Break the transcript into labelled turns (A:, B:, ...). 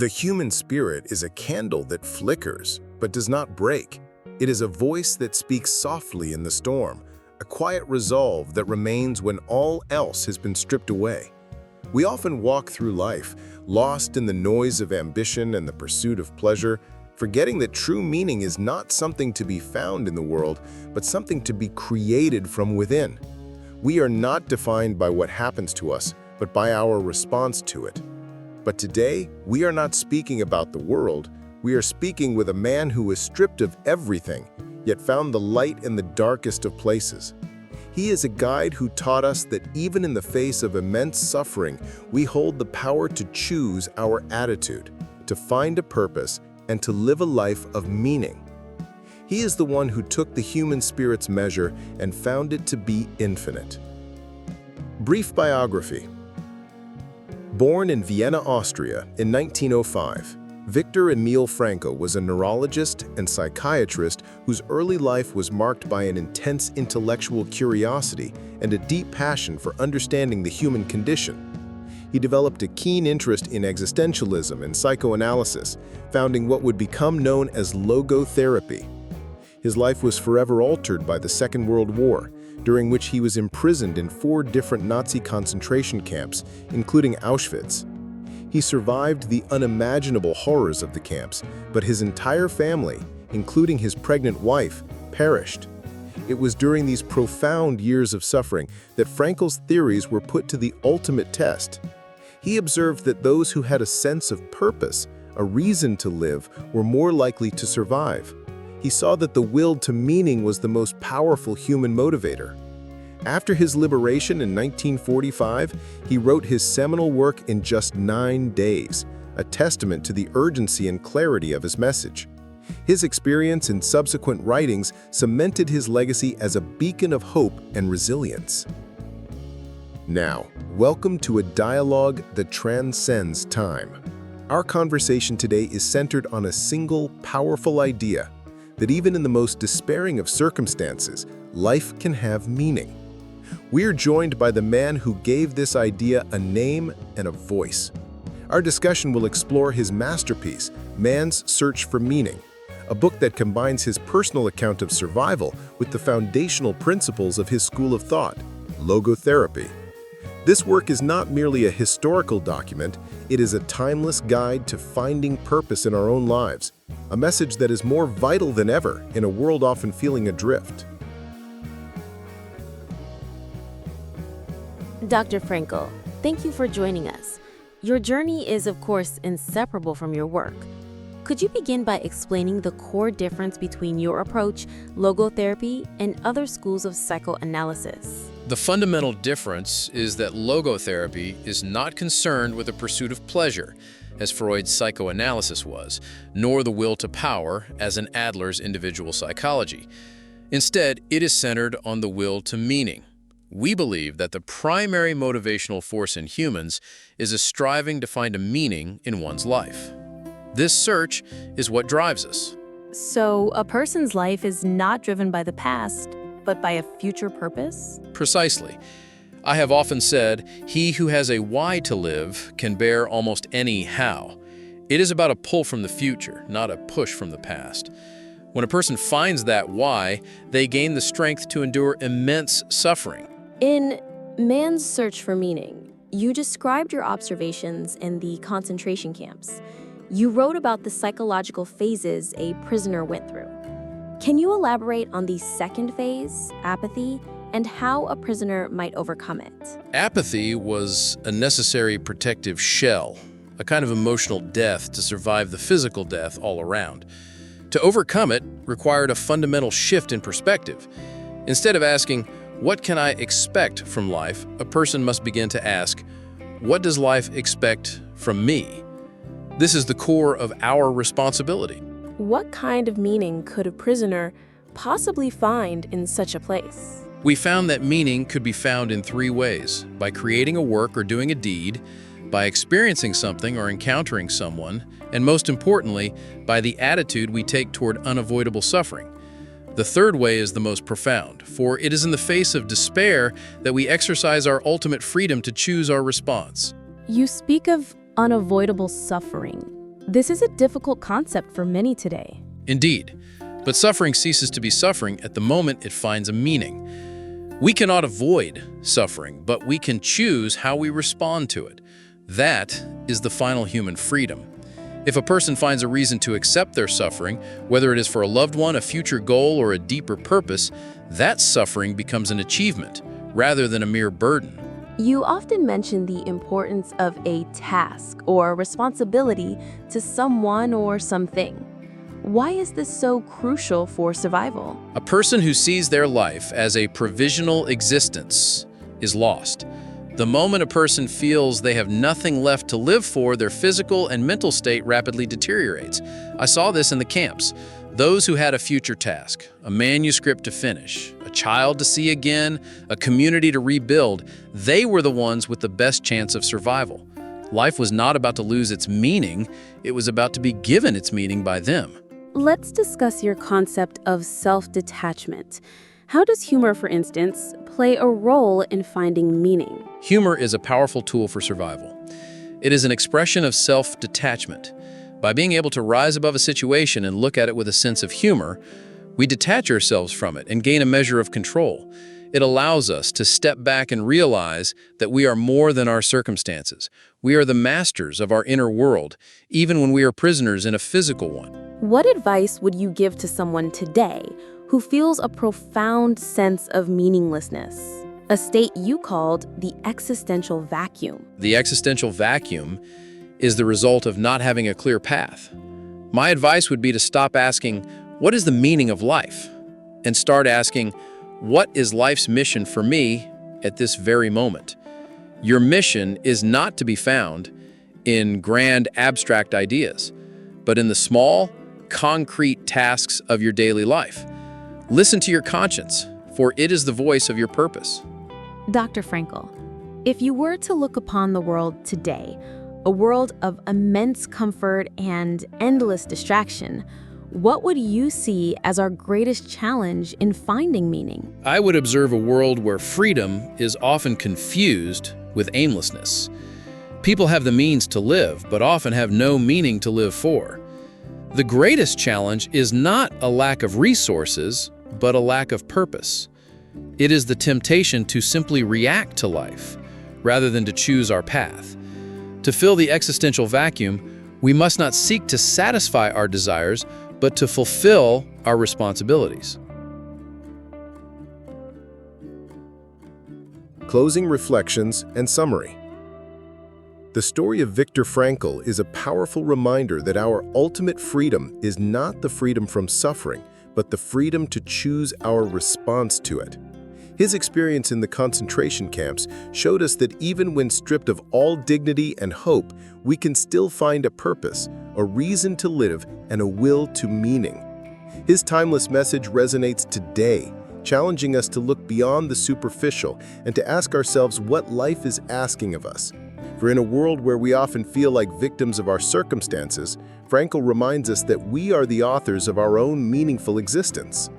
A: The human spirit is a candle that flickers, but does not break. It is a voice that speaks softly in the storm, a quiet resolve that remains when all else has been stripped away. We often walk through life, lost in the noise of ambition and the pursuit of pleasure, forgetting that true meaning is not something to be found in the world, but something to be created from within. We are not defined by what happens to us, but by our response to it. But today, we are not speaking about the world. We are speaking with a man who was stripped of everything, yet found the light in the darkest of places. He is a guide who taught us that even in the face of immense suffering, we hold the power to choose our attitude, to find a purpose, and to live a life of meaning. He is the one who took the human spirit's measure and found it to be infinite. Brief biography. Born in Vienna, Austria in 1905, Viktor Frankl was a neurologist and psychiatrist whose early life was marked by an intense intellectual curiosity and a deep passion for understanding the human condition. He developed a keen interest in existentialism and psychoanalysis, founding what would become known as logotherapy. His life was forever altered by the Second World War, during which he was imprisoned in 4 different Nazi concentration camps, including Auschwitz. He survived the unimaginable horrors of the camps, but his entire family, including his pregnant wife, perished. It was during these profound years of suffering that Frankl's theories were put to the ultimate test. He observed that those who had a sense of purpose, a reason to live, were more likely to survive. He saw that the will to meaning was the most powerful human motivator. After his liberation in 1945, he wrote his seminal work in just 9 days, a testament to the urgency and clarity of his message. His experience and subsequent writings cemented his legacy as a beacon of hope and resilience. Now, welcome to a dialogue that transcends time. Our conversation today is centered on a single, powerful idea: that even in the most despairing of circumstances, life can have meaning. We're joined by the man who gave this idea a name and a voice. Our discussion will explore his masterpiece, Man's Search for Meaning, a book that combines his personal account of survival with the foundational principles of his school of thought, Logotherapy. This work is not merely a historical document, it is a timeless guide to finding purpose in our own lives, a message that is more vital than ever in a world often feeling adrift.
B: Dr. Frankl, thank you for joining us. Your journey is, of course, inseparable from your work. Could you begin by explaining the core difference between your approach, logotherapy, and other schools of psychoanalysis?
C: The fundamental difference is that logotherapy is not concerned with the pursuit of pleasure, as Freud's psychoanalysis was, nor the will to power, as in Adler's individual psychology. Instead, it is centered on the will to meaning. We believe that the primary motivational force in humans is a striving to find a meaning in one's life. This search is what drives us.
B: So, a person's life is not driven by the past, but by a future purpose?
C: Precisely. I have often said, he who has a why to live can bear almost any how. It is about a pull from the future, not a push from the past. When a person finds that why, they gain the strength to endure immense suffering.
B: In Man's Search for Meaning, you described your observations in the concentration camps. You wrote about the psychological phases a prisoner went through. Can you elaborate on the second phase, apathy, and how a prisoner might overcome it?
C: Apathy was a necessary protective shell, a kind of emotional death to survive the physical death all around. To overcome it required a fundamental shift in perspective. Instead of asking, "What can I expect from life?" a person must begin to ask, "What does life expect from me?" This is the core of our responsibility.
B: What kind of meaning could a prisoner possibly find in such a place?
C: We found that meaning could be found in 3 ways: by creating a work or doing a deed, by experiencing something or encountering someone, and most importantly, by the attitude we take toward unavoidable suffering. The third way is the most profound, for it is in the face of despair that we exercise our ultimate freedom to choose our response.
B: You speak of unavoidable suffering.
D: This is a difficult concept for many today.
C: Indeed, but suffering ceases to be suffering at the moment it finds a meaning. We cannot avoid suffering, but we can choose how we respond to it. That is the final human freedom. If a person finds a reason to accept their suffering, whether it is for a loved one, a future goal, or a deeper purpose, that suffering becomes an achievement rather than a mere burden.
B: You often mention the importance of a task or responsibility to someone or something. Why is this so crucial for survival?
C: A person who sees their life as a provisional existence is lost. The moment a person feels they have nothing left to live for, their physical and mental state rapidly deteriorates. I saw this in the camps. Those who had a future task, a manuscript to finish, a child to see again, a community to rebuild, they were the ones with the best chance of survival. Life was not about to lose its meaning, it was about to be given its meaning by them.
D: Let's discuss your concept of self-detachment. How does humor, for instance, play a role in finding meaning?
C: Humor is a powerful tool for survival. It is an expression of self-detachment. By being able to rise above a situation and look at it with a sense of humor, we detach ourselves from it and gain a measure of control. It allows us to step back and realize that we are more than our circumstances. We are the masters of our inner world, even when we are prisoners in a physical one.
D: What advice would you give to someone today who feels a profound sense of meaninglessness, a state you called the existential vacuum?
C: The existential vacuum is the result of not having a clear path. My advice would be to stop asking, what is the meaning of life? And start asking, what is life's mission for me at this very moment? Your mission is not to be found in grand abstract ideas, but in the small, concrete tasks of your daily life. Listen to your conscience, for it is the voice of your purpose.
D: Dr. Frankl, if you were to look upon the world today, a world of immense comfort and endless distraction, what would you see as our greatest challenge in finding meaning?
C: I would observe a world where freedom is often confused with aimlessness. People have the means to live, but often have no meaning to live for. The greatest challenge is not a lack of resources, but a lack of purpose. It is the temptation to simply react to life, rather than to choose our path. To fill the existential vacuum, we must not seek to satisfy our desires, but to fulfill our responsibilities.
A: Closing reflections and summary. The story of Viktor Frankl is a powerful reminder that our ultimate freedom is not the freedom from suffering, but the freedom to choose our response to it. His experience in the concentration camps showed us that even when stripped of all dignity and hope, we can still find a purpose, a reason to live, and a will to meaning. His timeless message resonates today, challenging us to look beyond the superficial and to ask ourselves what life is asking of us. For in a world where we often feel like victims of our circumstances, Frankl reminds us that we are the authors of our own meaningful existence.